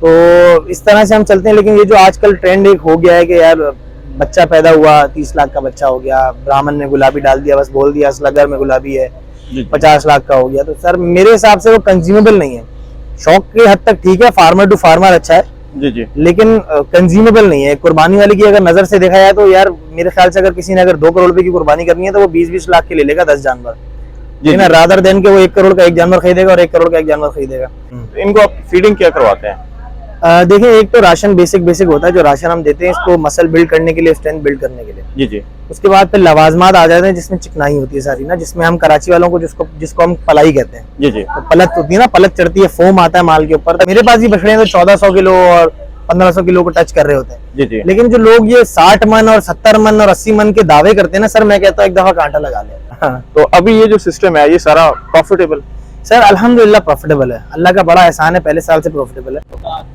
तो इस तरह से हम चलते हैं। लेकिन ये जो आजकल ट्रेंड एक हो गया है कि यार बच्चा पैदा हुआ 30 लाख का बच्चा हो गया, ब्राह्मण ने गुलाबी डाल दिया, बस बोल दिया असला घर में गुलाबी है, 50 लाख का हो गया। तो सर मेरे हिसाब से वो कंज्यूमेबल नहीं है। शौक के हद तक ठीक है, फार्मर टू फार्मर अच्छा है जी, लेकिन कंज्यूमेबल नहीं है। कुर्बानी वाले की अगर नजर से देखा जाए तो यार मेरे ख्याल से अगर किसी ने अगर 2 करोड़ रुपए की कुर्बानी करनी है तो वो 20-20 लाख के ले लेगा 10 जानवर जी ना, रादर देन के वो 1 करोड़ का एक जानवर खरीदेगा और 1 करोड़ का एक जानवर खरीदेगा। इनको आप फीडिंग क्या करवाते हैं? देखिए, एक तो राशन बेसिक होता है, जो राशन हम देते हैं इसको मसल बिल्ड करने के लिए, स्ट्रेंथ बिल्ड करने के लिए जी। उसके बाद फिर लवाजमात आ जाते हैं जिसमें चिकनाई होती है सारी ना, जिसमें हम कराची वालों को जिसको हम पलाई कहते हैं जी। तो पलत होती है ना, पलत चढ़ती है, फोम आता है माल के ऊपर। मेरे पास भी बछड़े हैं तो 1400 किलो और 1500 किलो को टच कर रहे होते हैं जी। लेकिन जो लोग ये 60 मन और 70 मन और 80 मन के दावे करते हैं ना सर, मैं कहता हूँ एक दफा कांटा लगा ले। हाँ। तो अभी ये जो सिस्टम है ये सारा प्रॉफिटेबल? सर अल्हम्दुलिल्लाह प्रॉफिटेबल है, अल्लाह का बड़ा एहसान है, पहले साल से प्रॉफिटेबल है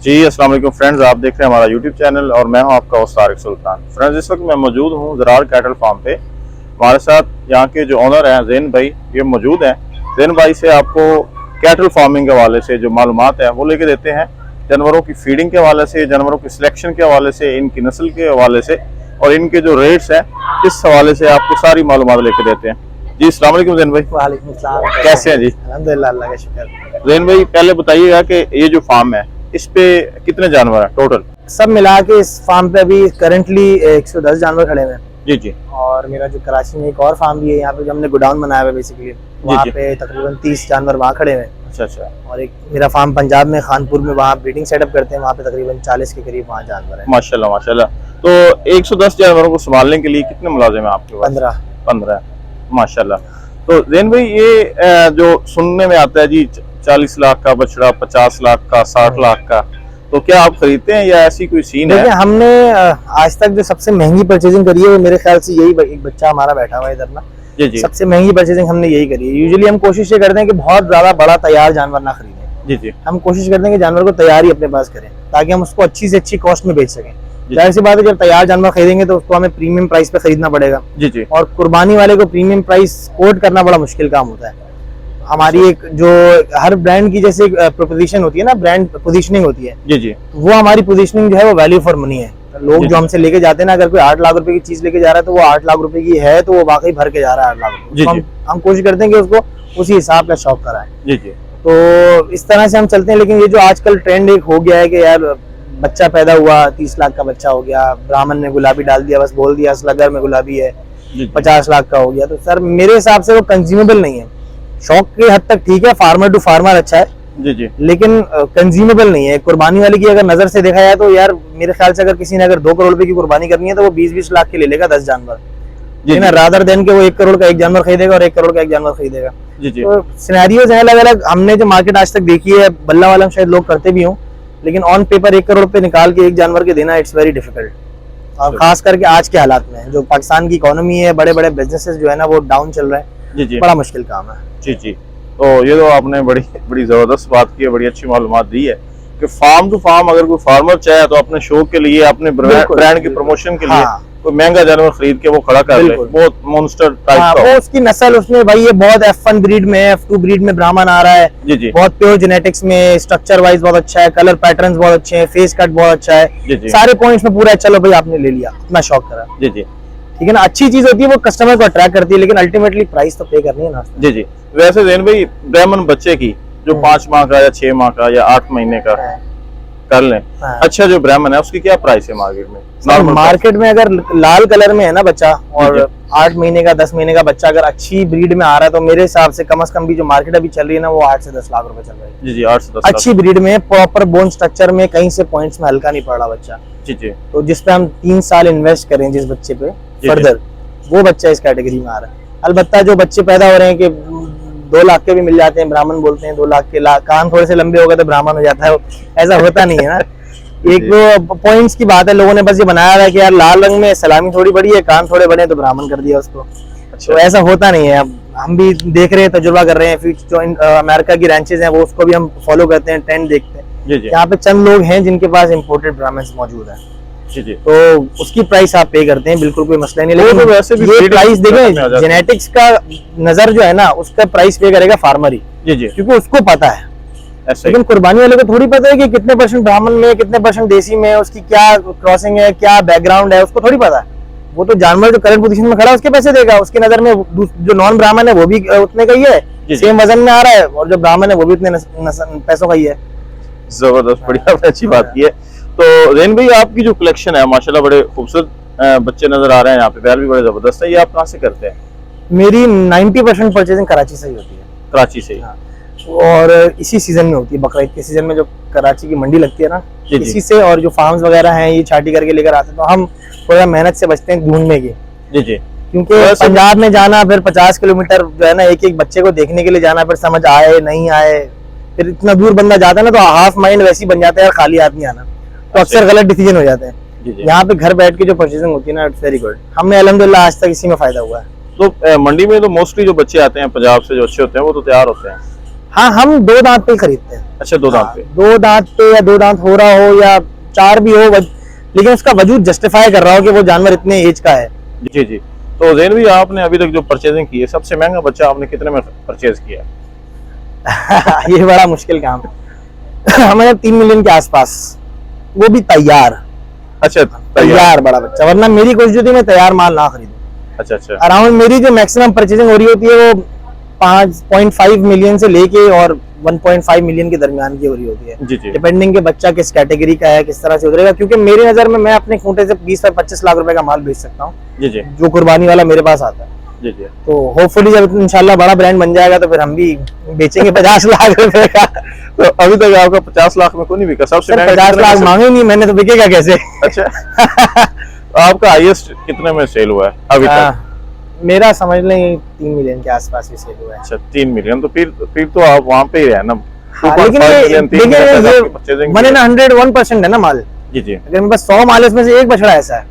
जी। अस्सलाम वालेकुम फ्रेंड्स, आप देख रहे हैं हमारा यूट्यूब चैनल और मैं हूं आपका होस्ट तारिक सुल्तान। फ्रेंड्स, इस वक्त मैं मौजूद हूं ज़रार कैटल फार्म पे। हमारे साथ यहाँ के जो ऑनर हैं ज़ैन भाई, ये मौजूद हैं। ज़ैन भाई से आपको कैटल फार्मिंग के हवाले से जो मालूमात है वो लेके देते हैं, जानवरों की फीडिंग के हवाले से, जानवरों की सिलेक्शन के हवाले से, इनकी नस्ल के हवाले से और इनके जो रेट्स हैं इस हवाले से आपको सारी मालूमात लेके देते हैं जी। अस्सलाम वालेकुम ज़ैन भाई। वालेकुम सलाम, कैसे हैं जी? अल्हम्दुलिल्लाह, अल्लाह का शुक्र। ज़ैन भाई पहले बताइएगा कि ये जो फार्म है इस पे कितने जानवर हैं टोटल? सब मिला के इस फार्म पे अभी करेंटली 110 जानवर खड़े हुए हैं जी। और मेरा जो कराची में एक और फार्म भी है, यहाँ पे जो हमने गोडाउन बनाया हुआ है बेसिकली, वहाँ पे तकरीबन 30 जानवर वहाँ खड़े हुए हैं। अच्छा। और एक मेरा फार्म पंजाब में खानपुर में, वहाँ ब्रीडिंग सेटअप करते हैं, वहाँ पे तकरीबन 40 के करीब वहाँ जानवर है। माशाल्लाह। तो 110 जानवरों को संभालने के लिए कितने मुलाजिम हैं आपके पास? 15 माशाल्लाह। तो ज़ैन भाई ये जो सुनने में आता है जी 40 लाख का बछड़ा, 50 लाख का, 60 लाख का, तो क्या आप खरीदते हैं या ऐसी कोई सीन है? देखिए, हमने आज तक जो सबसे महंगी परचेजिंग करी है वो मेरे ख्याल से यही, एक बच्चा हमारा बैठा हुआ है इधर ना जी। सबसे महंगी परचेजिंग हमने यही करी है। यूजुअली हम कोशिश ये करते हैं कि बहुत ज्यादा बड़ा तैयार जानवर ना खरीदें जी। हम कोशिश करते हैं कि जानवर को तैयार ही अपने पास करें ताकि हम उसको अच्छी से अच्छी कॉस्ट में बेच सकें। जाहिर सी बात है, जब तैयार जानवर खरीदेंगे तो उसको हमें प्रीमियम प्राइस पे खरीदना पड़ेगा जी। और कुर्बानी वाले को प्रीमियम प्राइस कोट करना बड़ा मुश्किल काम होता है। हमारी एक जो हर ब्रांड की जैसे प्रोपोजिशन होती है ना, ब्रांड पोजीशनिंग होती है जी। वो हमारी पोजीशनिंग जो है वो वैल्यू फॉर मनी है। लोग जो हमसे लेके जाते हैं ना, अगर कोई 8 लाख रुपए की चीज लेके जा रहा है तो वो 8 लाख रुपए की है तो वो वाकई भर के जा रहा है 8 लाख रुपए। हम कोशिश करते हैं कि उसको उसी हिसाब का शौक कराएं जी। तो इस तरह से हम चलते हैं। लेकिन ये जो आजकल ट्रेंड एक हो गया है कि यार बच्चा पैदा हुआ 30 लाख का बच्चा हो गया, ब्राह्मण ने गुलाबी डाल दिया, बस बोल दिया असला घर में गुलाबी है, 50 लाख का हो गया। तो सर मेरे हिसाब से वो कंज्यूमेबल नहीं है। शौक के हद तक ठीक है, फार्मर टू फार्मर अच्छा है जी, लेकिन कंज्यूमेबल नहीं है। कुर्बानी वाले की अगर नजर से देखा जाए तो यार मेरे ख्याल से अगर किसी ने अगर 2 करोड़ रुपए की कुर्बानी करनी है तो वो 20-20 लाख के ले लेगा 10 जानवर जी ना, रादर देन के वो 1 करोड़ का एक जानवर खरीदेगा और 1 करोड़ का एक जानवर खरीदेगा जी। तो सिनेरियोज है अलग अलग। हमने जो मार्केट आज तक देखी है, बल्ला वाला शायद लोग करते भी हों, लेकिन ऑन पेपर 1 करोड़ रुपए निकाल के एक जानवर के देना इट्स वेरी डिफिकल्ट। और खास करके आज के हालात में जो पाकिस्तान की इकोनॉमी है, बड़े बड़े बिजनेसेस जो है ना वो डाउन चल रहे हैं जी। बड़ा मुश्किल काम है जी। तो ये तो आपने बड़ी जबरदस्त बात की है, बड़ी अच्छी मालूमात दी है कि फार्म टू फार्म अगर कोई फार्मर चाहे तो अपने शौक के लिए, अपने ब्रांड की प्रमोशन के लिए कोई महंगा जानवर खरीद के वो खड़ा कर ले, बहुत मॉन्स्टर टाइप का वो उसकी नस्ल उसमें भाई ये बहुत F1 ब्रीड में है, F2 ब्रीड में ब्राह्मण आ रहा है जी। बहुत प्योर जेनेटिक्स में, स्ट्रक्चर वाइज बहुत अच्छा है, कलर पैटर्न्स बहुत अच्छे हैं, फेस कट बहुत अच्छा है, सारे पॉइंट्स में पूरा है। चलो भाई आपने ले लिया, अपना शौक करा जी, ठीक है ना। अच्छी चीज होती है, वो कस्टमर को अट्रैक्ट करती है, लेकिन अल्टीमेटली प्राइस तो पे करनी है ना जी। वैसे ज़ैन भाई ब्राह्मण बच्चे की जो 5 माह का या 6 माह का या 8 महीने का कर लें, अच्छा जो ब्राह्मण है उसकी क्या प्राइस है मार्केट में? मार्केट में अगर लाल कलर में है ना बच्चा और 8 महीने का 10 महीने का बच्चा अगर अच्छी ब्रीड में आ रहा है तो मेरे हिसाब से कम भी जो मार्केट अभी चल रही है ना वो 8 से 10 लाख रुपए चल रही है जी। 8 से 10 अच्छी ब्रीड में, प्रॉपर बोन स्ट्रक्चर में, कहीं से पॉइंट्स में हल्का नहीं पड़ रहा बच्चा जी। तो जिसपे हम 3 साल इन्वेस्ट करें जिस बच्चे पे फर्दर, वो बच्चा इस कैटेगरी में आ रहा है। अलबत्ता जो बच्चे पैदा हो रहे हैं कि 2 लाख के भी मिल जाते हैं, ब्राह्मण बोलते हैं 2 लाख के, कान थोड़े से लंबे हो गए तो ब्राह्मण हो जाता है, ऐसा होता नहीं है ना। एक दो पॉइंट्स की बात है, लोगों ने बस ये बनाया है कि यार लाल रंग में सलामी थोड़ी बड़ी है, कान थोड़े बड़े तो ब्राह्मण कर दिया उसको। अच्छा। तो ऐसा होता नहीं है। अब हम भी देख रहे हैं, तजुर्बा कर रहे हैं, जो अमेरिका की रैंचेस हैं वो उसको भी हम फॉलो करते हैं, ट्रेंड देखते हैं। यहाँ पे चंद लोग हैं जिनके पास इम्पोर्टेड ब्राह्मण मौजूद है जी। तो उसकी प्राइस आप पे करते हैं, बिल्कुल कोई मसला नहीं। लेकिन तो वैसे भी ये प्राइस देखें, जेनेटिक्स का नजर जो है ना उसका प्राइस पे करेगा फार्मर ही जी, क्योंकि उसको पता है लेकिन कुर्बानी वाले को थोड़ी पता है कि कितने % ब्राह्मण में, कितने % देसी में, उसकी क्या क्रॉसिंग है, क्या बैकग्राउंड है, उसको थोड़ी पता है। वो तो जानवर जो करंट पोजीशन में खड़ा है उसके पैसे देगा। उसकी नजर में जो नॉन ब्राह्मण है वो भी उतने का ही है, सेम वजन में आ रहा है, और जो ब्राह्मण है वो भी उतने पैसों का ही है। जबरदस्त, बढ़िया, अच्छी बात की है। तो ज़ैन भाई, आपकी जो कलेक्शन है माशाल्लाह बड़े खूबसूरत बच्चे नजर आ रहे हैं यहाँ पे, बैल भी बड़े जबरदस्त है। ये आप कहाँ से करते हैं? मेरी 90% परचेजिंग कराची से ही होती है। कराची से ही? हाँ। और इसी सीजन में होती है, बकरीद के सीजन में जो कराची की मंडी लगती है ना, इसी से। और जो फार्म्स वगैरह हैं ये छाटी करके लेकर आते हैं, तो हम थोड़ा मेहनत से बचते हैं ढूंढने की। जी जी। क्योंकि पंजाब में जाना, फिर 50 किलोमीटर जो है ना एक एक बच्चे को देखने के लिए जाना, फिर समझ आए नहीं आए, फिर इतना दूर बंदा जाता है ना, तो हाफ माइंड वैसे ही बन जाता है यार, खाली आदमी आना, तो अक्सर गलत डिसीजन हो जाते हैं। यहाँ पे घर बैठ के जो परचेजिंग होती है ना, इट्स वेरी गुड। हमें अल्हम्दुलिल्लाह आज तक इसी में फायदा हुआ है। तो मंडी में तो मोस्टली जो बच्चे आते हैं पंजाब से, जो अच्छे होते हैं, वो तो तैयार होते हैं? हाँ, हम 2 दांत पे खरीदते हैं। अच्छा, 2 दांत पे? 2 दांत पे, या 2 दांत हो रहा हो या 4 भी हो, लेकिन उसका वजूद जस्टिफाई कर रहा हो कि वो जानवर इतने एज का है। जी जी। तो ज़ैन भाई, आपने अभी तक जो परचेजिंग की है, सबसे महंगा बच्चा आपने कितने में परचेज किया? ये बड़ा मुश्किल काम है। हमारे 3 मिलियन के आसपास, वो भी तैयार। अच्छा, तैयार बड़ा बच्चा, वरना मेरी कोशिश होती है मैं तैयार माल ना खरीदूं। अच्छा अच्छा। अराउंड मेरी जो मैक्सिमम परचेजिंग हो रही होती है वो 5.5 मिलियन से लेके और 1.5 मिलियन के दरमियान की हो रही होती है। जी जी। डिपेंडिंग के बच्चा किस कैटेगरी का है, किस तरह से उतरेगा। क्योंकि मेरी नजर में मैं अपने खूंटे से 20 से 25 लाख रुपए का माल बेच सकता हूँ, जी जी, जो कुर्बानी वाला मेरे पास आता है। जी जी। तो होपफुली जब इंशाल्लाह बड़ा ब्रांड बन जाएगा तो फिर हम भी बेचेंगे 50 लाख रुपए का। तो अभी तक आपका 50 लाख में क्यों नहीं बिका? सबसे 50 लाख मांगे नहीं मैंने, तो बिकेगा कैसे? अच्छा। आपका हाईएस्ट कितने में सेल हुआ है अभी तक? मेरा समझ लें 3 मिलियन के आसपास ही सेल हुआ है। अच्छा, 3 मिलियन। तो फिर तो आप वहाँ पे ही है ना। हाँ, लेकिन ये 101% है ना माल। जी जी। अगर मेरे पास 100 माल है, उसमें से एक बछड़ा ऐसा है।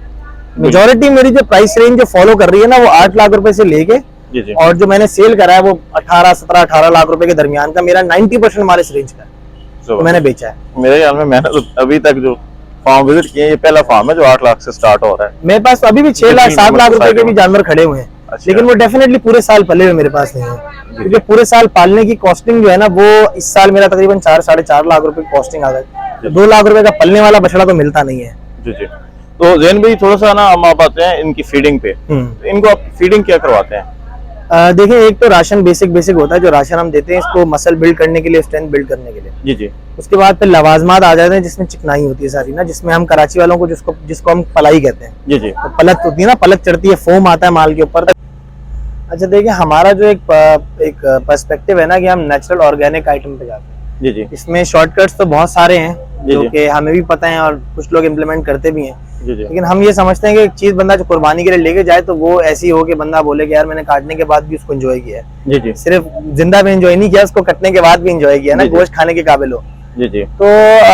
मेजोरिटी मेरी जो प्राइस रेंज जो फॉलो कर रही है ना, वो 8 लाख रुपए से लेके, जी जी, और जो मैंने सेल करा है वो 18 लाख रुपए के दरमियान का, मेरा 90% माल इस रेंज का है, तो मैंने बेचा है। मेरे ख्याल में मैंने तो अभी तक जो फार्म विजिट किए, ये पहला फार्म है जो 8 लाख से स्टार्ट हो रहा है। मेरे पास अभी भी 6 लाख 7 लाख रुपए के भी जानवर खड़े हुए हैं। अच्छा। लेकिन वो डेफिनेटली पूरे साल पले हुए मेरे पास नहीं है, क्योंकि पूरे साल पालने की कॉस्टिंग जो है ना, वो इस साल मेरा तकरीबन 4-4.5 लाख रुपए की कॉस्टिंग आ गई। 2 लाख रुपए का पलने वाला बछड़ा तो मिलता नहीं है। जी जी। तो ज़ैन भाई, थोड़ा सा ना हम आप आते हैं इनकी फीडिंग पे। इनको आप फीडिंग क्या करवाते हैं? देखिए, एक तो राशन बेसिक होता है, जो राशन हम देते हैं इसको मसल बिल्ड करने के लिए, स्ट्रेंथ बिल्ड करने के लिए। जी जी। उसके बाद फिर लवाजमात आ जाते हैं, जिसमें चिकनाई होती है सारी ना, जिसमें हम कराची वालों को जिसको हम पलाई कहते हैं। जी जी। तो पलक होती है ना, पलक चढ़ती है, फोम आता है माल के ऊपर। अच्छा देखिए, हमारा जो एक पर्सपेक्टिव है ना कि हम नेचुरल ऑर्गेनिक आइटम पे जाते हैं। जी जी। इसमें शॉर्टकट्स तो बहुत सारे हैं जो कि हमें भी पता है और कुछ लोग इम्प्लीमेंट करते भी हैं। जी जी। लेकिन हम ये समझते हैं कि एक चीज बंदा जो कुर्बानी के लिए लेके जाए तो वो ऐसी हो कि बंदा बोले कि यार मैंने काटने के बाद भी उसको एंजॉय किया है। जी जी। सिर्फ जिंदा में एंजॉय नहीं किया, उसको कटने के बाद भी एंजॉय किया ना, गोश्त खाने के काबिल हो। जी जी। तो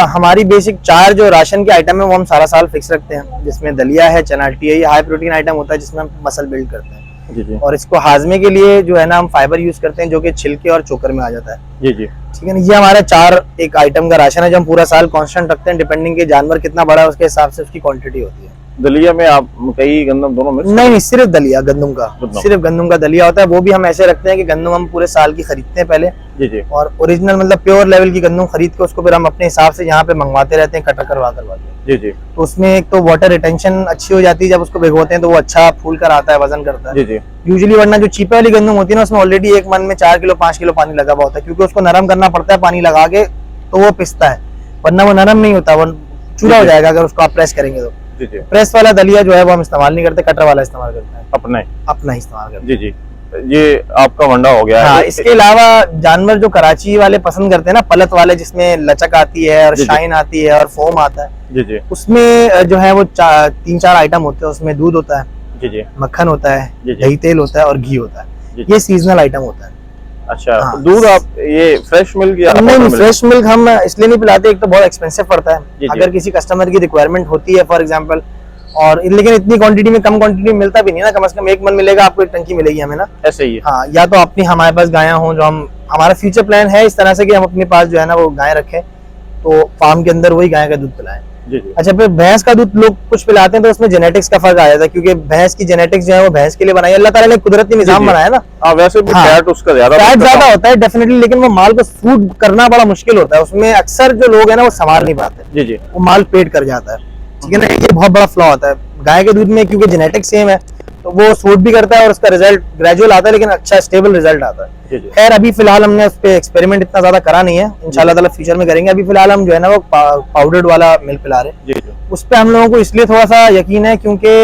हमारी बेसिक 4 जो राशन के आइटम है वो हम सारा साल फिक्स रखते हैं, जिसमें दलिया है, चना टी है, ये हाई प्रोटीन आइटम होता है जिसमें हम मसल बिल्ड करते हैं। जी जी। और इसको हाजमे के लिए जो है ना हम फाइबर यूज करते हैं, जो कि छिलके और चोकर में आ जाता है। जी जी। ठीक है ना, ये हमारा 4 एक आइटम का राशन है जो हम पूरा साल कांस्टेंट रखते हैं। डिपेंडिंग के जानवर कितना बड़ा है उसके हिसाब से उसकी क्वांटिटी होती है। दलिया में आप मकई गंदम दोनों मिक्स? नहीं, सिर्फ दलिया, गंदम का, सिर्फ गंदम का दलिया होता है। वो भी हम ऐसे रखते हैं कि गंदम हम पूरे साल की खरीदते हैं पहले। जी जी। और ओरिजिनल मतलब प्योर लेवल की गंदम खरीद के उसको फिर हम अपने हिसाब से यहाँ पे मंगवाते रहते हैं, कटा करवा के। जी जी। तो उसमें एक तो वाटर रिटेंशन अच्छी हो जाती है, जब उसको भिगोते हैं तो वो अच्छा फूल कर आता है, वजन करता है। जी जी। यूजुअली वरना जो चीपे वाली गंदम होती है ना, उसमें ऑलरेडी एक मन में 4 किलो 5 किलो पानी लगा हुआ होता है, क्योंकि उसको नरम करना पड़ता है पानी लगा के, तो वो पिसता है, वरना वो नरम नहीं होता, वो चूरा हो जाएगा अगर उसको आप प्रेस करेंगे तो। जी जी। प्रेस वाला दलिया जो है वो हम इस्तेमाल नहीं करते, कटर वाला इस्तेमाल करते हैं, अपना ही इस्तेमाल करते हैं। जी जी। ये आपका वंडा हो गया हाँ, है। इसके अलावा जानवर जो कराची वाले पसंद करते हैं ना, पलत वाले, जिसमें लचक आती है और शाइन आती है और फोम आता है। जी जी। उसमें जो है वो 3-4 आइटम होते हैं। उसमें दूध होता है, जी जी, मक्खन होता है, जी। दही तेल होता है और घी होता है। ये सीजनल आइटम होता है। अच्छा, हाँ। दूध आप ये फ्रेश मिल्क या नहीं, फ्रेश मिल्क हम इसलिए नहीं पिलाते, एक तो बहुत एक्सपेंसिव पड़ता है। अगर किसी कस्टमर की रिक्वायरमेंट होती है फॉर एग्जांपल, और लेकिन इतनी क्वांटिटी में, कम क्वांटिटी में मिलता भी नहीं ना, कम से कम 1 मन मिलेगा आपको, 1 टंकी मिलेगी हमें ना, ऐसे ही। हाँ, या तो अपनी हमारे पास गायें हों, जो हमारा फ्यूचर प्लान है इस तरह से कि हम अपने पास जो है ना वो गाय रखें, तो फार्म के अंदर वही गाय का दूध पिलाएं। जी जी। अच्छा, फिर भैंस का दूध लोग कुछ पिलाते हैं तो उसमें जेनेटिक्स का फर्क आ जाता है, क्योंकि भैंस की जेनेटिक्स जो है वो भैंस के लिए बनाई है, अल्लाह ताला ने कुदरती निजाम बनाया ना। वैसे भी हाँ, फैट उसका ज्यादा होता है डेफिनेटली, लेकिन वो माल को सूट करना बड़ा मुश्किल होता है, उसमें अक्सर जो लोग है ना वो संभाल नहीं पाते। जी जी। वो माल पेट कर जाता है, ठीक है ना, ये बहुत बड़ा फ्लॉ होता है गाय के दूध में, क्योंकि जेनेटिक्स सेम है तो वो सूट भी करता है और उसका रिजल्ट ग्रेजुअल आता है, लेकिन अच्छा स्टेबल रिजल्ट आता है। खैर अभी फिलहाल हमने उस पर एक्सपेरिमेंट इतना ज्यादा करा नहीं है, इंशाल्लाह ताला फ्यूचर में करेंगे। अभी फिलहाल हम जो है ना वो पाउडर्ड वाला मिल्क पिला रहे हैं। उस पर हम लोगों को इसलिए थोड़ा सा यकीन है क्योंकि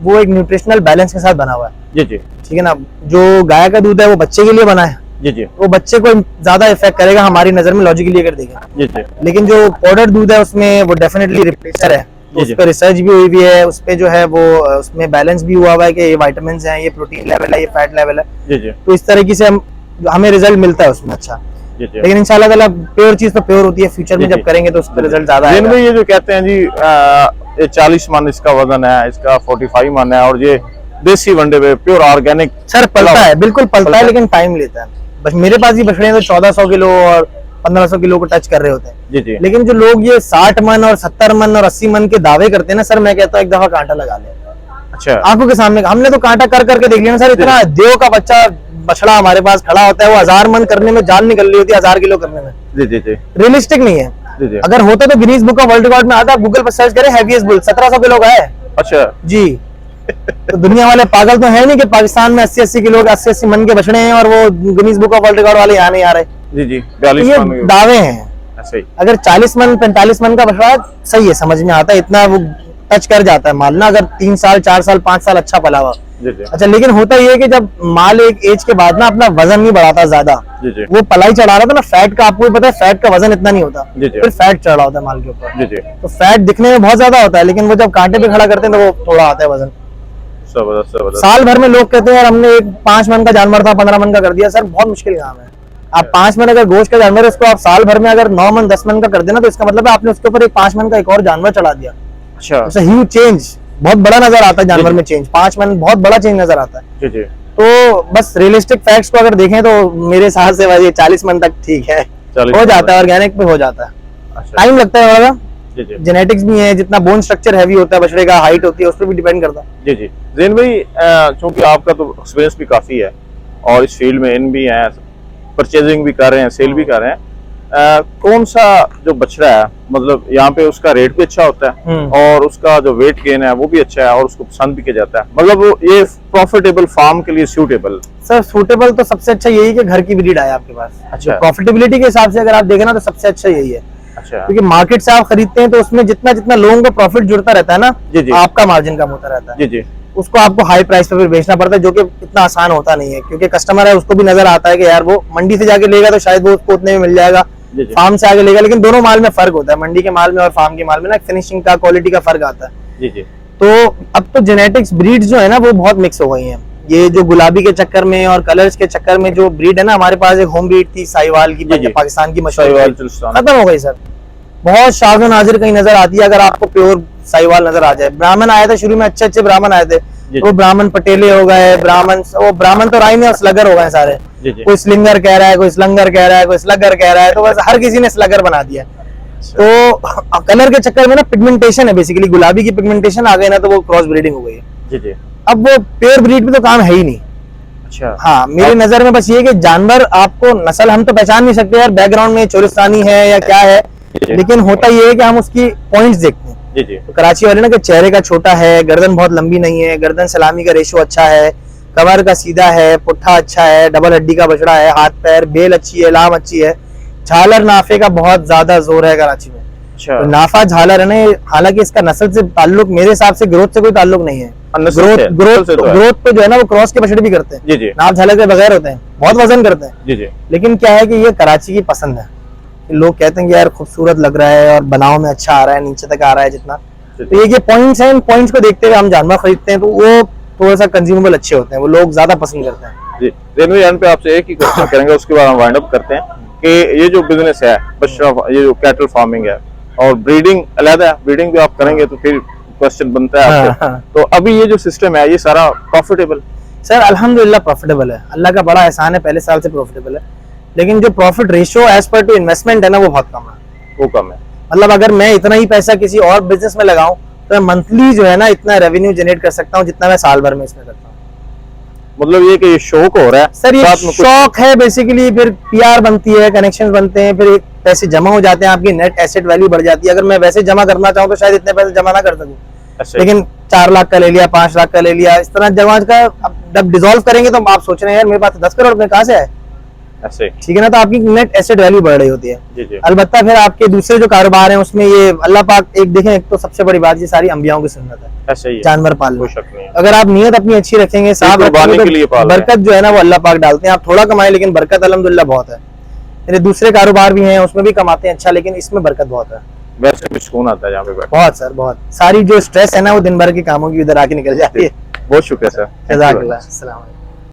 वो एक न्यूट्रिशनल बैलेंस के साथ बना हुआ है। जी जी। ठीक है ना, जो गाय का दूध है वो बच्चे के लिए बना है। जी जी। वो बच्चे को ज्यादा इफेक्ट करेगा हमारी नजर में, लॉजिकली अगर देखें। जी जी। लेकिन जो पाउडर दूध है उसमें वो डेफिनेटली रिप्लेसर है, तो उस पर रिसर्च भी हुई है, उस पे जो है वो उसमें बैलेंस भी हुआ हुआ है कि ये विटामिन हैं, ये प्रोटीन लेवल है, ये फैट लेवल है। जी जी। तो इस तरीके से हमें रिजल्ट मिलता है उसमें अच्छा। जी जी। लेकिन इंशाल्लाह ताला प्योर चीज तो प्योर होती है, फ्यूचर में जब करेंगे तो उसका रिजल्ट ज्यादा आएगा। जिनमें ये जो कहते हैं जी ये 40 मन इसका वजन है, इसका 45 मन है, और ये देसी वनडे पे प्योर ऑर्गेनिक सर पलता है, बिल्कुल पलता है, लेकिन टाइम लेता है। बस मेरे पास ही बछड़े तो 1400 किलो और 1500 किलो को टच कर रहे होते हैं। जी जी। लेकिन जो लोग ये 60 मन और 70 मन और 80 मन के दावे करते हैं ना सर, मैं कहता हूँ एक दफा कांटा लगा ले। अच्छा, आंखों के सामने हमने तो कांटा कर करके देख लिया ना सर। इतना देव का बच्चा बछड़ा हमारे पास खड़ा होता है, वो 1000 मन करने में जान निकल रही होती है, 1000 किलो करने में। जी जी जी। रियलिस्टिक नहीं है। जी जी। अगर होता तो Guinness book of world record में आता, गूगल पर सर्च करें हैवीएस्ट बुल 1700 किलो का है। अच्छा जी। तो दुनिया वाले पागल तो है नहीं कि पाकिस्तान में 80-80 किलो के 80-80 मन के बछड़े हैं और वो Guinness book of world record वाले यहाँ नहीं आ रहे। जी जी। तो 42 ये मन दावे हैं। ऐसे ही। अगर 40 मन 45 मन का बछड़ा सही है, समझ में आता है, इतना वो टच कर जाता है माल ना, अगर 3 साल 4 साल 5 साल अच्छा पला हुआ। जी जी। अच्छा, लेकिन होता ये है कि जब माल एक एज के बाद ना अपना वजन नहीं बढ़ाता ज्यादा, जी जी। वो पलाई चढ़ा रहा था ना फैट का, आपको भी पता है फैट का वजन इतना नहीं होता, जी जी। फिर फैट चढ़ रहा होता है माल के ऊपर। जी जी। तो फैट दिखने में बहुत ज्यादा होता है, लेकिन वो जब कांटे पे खड़ा करते हैं तो वो थोड़ा आता है वजन। जबरदस्त जबरदस्त। साल भर में लोग कहते हैं यार हमने एक 5 मन का जानवर था 15 मन का कर दिया। सर बहुत मुश्किल काम है। आप 5 मन अगर गोश्त का जानवर है, उसको आप साल भर में अगर 9 मन 10 मन का कर देना, तो इसका मतलब है आपने उसके ऊपर एक 5 मन का एक और जानवर चढ़ा दिया। अच्छा। ह्यूज चेंज, बहुत बड़ा नजर आता है जानवर में चेंज। 5 मन बहुत बड़ा चेंज नजर आता है। जी जी। तो बस रियलिस्टिक फैक्ट्स को अगर देखें तो मेरे हिसाब से वैसे 40 मन तक ठीक है, हो जाता है, ऑर्गेनिक पे हो जाता है। अच्छा। टाइम लगता है थोड़ा। जी जी। जेनेटिक्स भी है, जितना बोन स्ट्रक्चर हैवी होता है बछड़े का, हाइट होती है, उस पर भी डिपेंड करता है। जी जी। ज़ैन भाई, चूंकि आपका तो एक्सपीरियंस भी काफी है और इस फील्ड में इन भी हैं, परचेजिंग भी कर रहे हैं, सेल भी कर रहे हैं, कौन सा जो बछड़ा है, मतलब यहाँ पे उसका रेट भी अच्छा होता है और उसका जो वेट गेन है वो भी अच्छा है और उसको पसंद भी किया जाता है, मतलब वो ये प्रॉफिटेबल फार्म के लिए सूटेबल? सर सूटेबल तो सबसे अच्छा यही कि घर की ब्रीड आए आपके पास। अच्छा। प्रॉफिटेबिलिटी के हिसाब से अगर आप देखें ना तो सबसे अच्छा यही है। अच्छा। क्योंकि मार्केट से आप खरीदते हैं तो उसमें जितना जितना लोगों को प्रॉफिट जुड़ता रहता है ना, जी जी। आपका मार्जिन कम होता रहता है। जी जी। उसको आपको हाई प्राइस पे बेचना पड़ता है, जो कि इतना आसान होता नहीं है, क्योंकि कस्टमर है उसको भी नजर आता है कि यार वो मंडी से जाके लेगा तो शायद वो उसको उतने में मिल जाएगा, फार्म से आगे लेगा, लेकिन दोनों माल में फर्क होता है, मंडी के माल में और फार्म के माल में ना फिनिशिंग का, क्वालिटी का फर्क आता है। जी जी। तो अब तो जेनेटिक्स ब्रीड्स जो है ना वो बहुत मिक्स हो गई हैं। ये जो गुलाबी के चक्कर में और कलर्स के चक्कर में जो ब्रीड है ना, हमारे पास एक होम ब्रीड थी साहिवाल की, पाकिस्तान की मशहूर, खत्म हो गई सर। बहुत शाज़ नाजिर कहीं नजर आती है अगर आपको प्योर साहिवाल नजर आ जाए। ब्राह्मण आए थे शुरू में, अच्छे अच्छे ब्राह्मण आए थे, वो ब्राह्मण पटेले हो गए, ब्राह्मण तो राई में और स्लगर हो गए सारे। कोई स्लिंगर कह रहा है, कोई स्लंगर कह रहा है, कोई स्लगर कह रहा है, तो बस हर किसी ने स्लगर बना दिया। तो कलर के चक्कर में ना पिगमेंटेशन है, बेसिकली गुलाबी की पिगमेंटेशन आ गई ना, तो वो क्रॉस ब्रीडिंग हो गई है। जी जी। अब वो प्योर ब्रीड पे तो काम है ही नहीं। अच्छा। हाँ, मेरी नजर में बस ये कि जानवर आपको नस्ल हम तो पहचान नहीं सकते यार, बैकग्राउंड में चोरिस्तानी है या क्या है, लेकिन होता ये है कि हम उसकी पॉइंट्स देखते हैं। जी जी। तो कराची वाले ना कि चेहरे का छोटा है, गर्दन बहुत लंबी नहीं है, गर्दन सलामी का रेशो अच्छा है, कमर का सीधा है, पुट्ठा अच्छा है, डबल हड्डी का बछड़ा है, हाथ पैर बेल अच्छी है, लाम अच्छी है, झालर नाफे का बहुत ज्यादा जोर है कराची में। अच्छा। तो नाफा झालर है ना, हालांकि इसका नस्ल से ताल्लुक, मेरे हिसाब से ग्रोथ से कोई ताल्लुक नहीं है। ग्रोथ पे जो है ना वो क्रॉस के बछड़े भी करते हैं। जी जी। नाफ झालर के बगैर होते हैं, बहुत वजन करते हैं। जी जी। लेकिन क्या है कि ये कराची की पसंद है, लोग कहते हैं कि यार खूबसूरत लग रहा है और बनाव में अच्छा आ रहा है, नीचे तक आ रहा है जितना, तो ये पॉइंट्स हैं, इन पॉइंट्स को देखते हुए हम जानवर खरीदते हैं, तो वो थोड़ा सा कंज्यूमेबल अच्छे होते हैं, वो लोग ज्यादा पसंद करते हैं। जी। रेनवी एंड पे आपसे एक ही क्वेश्चन करेंगे, उसके बाद हम वाइंड अप करते हैं कि ये जो बिजनेस है बछड़ा, ये जो कैटल फार्मिंग है और ब्रीडिंग अलग है, ब्रीडिंग भी आप करेंगे तो फिर क्वेश्चन बनता है आपसे। तो अभी ये जो सिस्टम है ये सारा प्रॉफिटेबल? सर अल्हम्दुलिल्लाह प्रॉफिटेबल है, अल्लाह का बड़ा एहसान है, पहले साल से प्रॉफिटेबल है, लेकिन जो profit ratio as per to investment है ना वो बहुत कम है। वो कम है। मतलब अगर मैं इतना ही पैसा किसी और बिजनेस में लगाऊं तो मैं मंथली जो है ना इतना रेवेन्यू जनरेट कर सकता हूँ जितना मैं साल भर में इसमें करता हूँ। मतलब ये कि ये शौक हो रहा है सर, ये साथ में शौक है बेसिकली, फिर पीआर बनती है, कनेक्शन बनते हैं, फिर पैसे जमा हो जाते हैं, आपकी नेट एसेट वैल्यू बढ़ जाती है। अगर मैं वैसे जमा करना चाहूँ तो शायद इतने पैसे जमा ना कर सकूँ, ऐसे लेकिन 4 लाख का ले लिया, 5 लाख का ले लिया, इस तरह जमा का अब जब डिसॉल्व करेंगे तो आप सोच रहे हैं यार मेरे पास 10 करोड़ रुपए कहाँ से आए, ऐसे। ठीक है ना। तो आपकी नेट एसेट वैल्यू बढ़ रही होती है। जी जी। अलबत्ता फिर आपके दूसरे जो कारोबार हैं उसमें ये अल्लाह पाक एक देखें, एक तो सबसे बड़ी बात ये सारी अंबियाओं की सुन्नत है, ऐसे ही है, जानवर पालना। कोई शक नहीं है। अगर आप नियत अपनी अच्छी रखेंगे, साफ कुर्बानी रखेंगे, के लिए तो पाल रहे हैं। बरकत जो है ना वो अल्लाह पाक डालते हैं। आप थोड़ा कमाए लेकिन बरकत अल्हम्दुलिल्लाह बहुत है। मेरे दूसरे कारोबार भी हैं उसमें भी कमाते हैं अच्छा, लेकिन इसमें बरकत बहुत है। वैसे भी सुकून आता है यहाँ पे बैठ के। बहुत सर, बहुत सारी जो स्ट्रेस है ना वो दिन भर के कामों की इधर आके निकल जाती है। बहुत शुक्रिया सर। जज़ाकल्लाह। अस्सलाम वालेकुम।